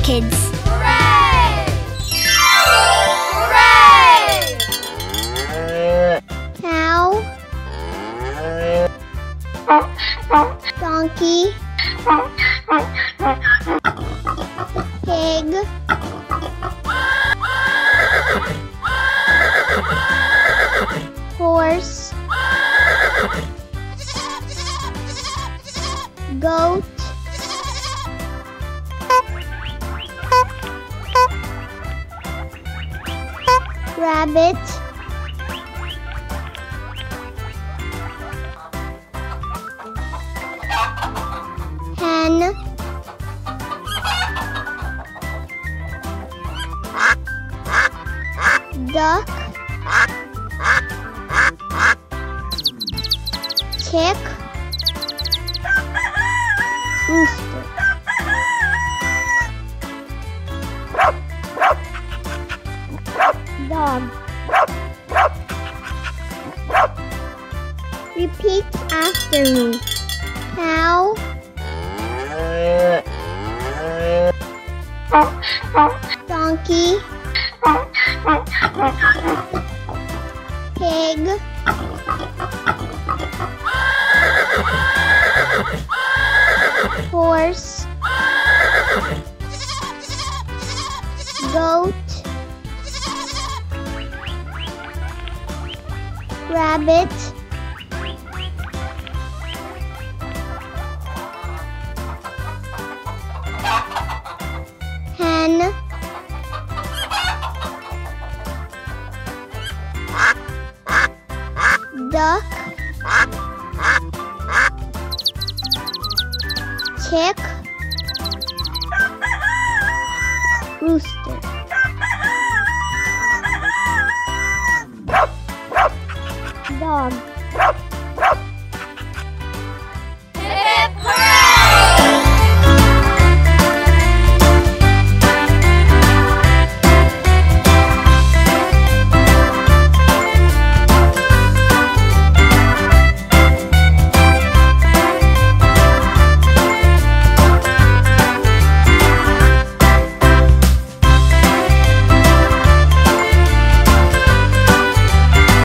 kids. Hooray! Hooray! Cow, donkey, pig, horse, goat, rabbit, hen, duck, chick, rooster. Dog. Repeat after me. Cow, donkey, pig, horse, goat, rabbit, hen, duck, chick, rooster. Dog.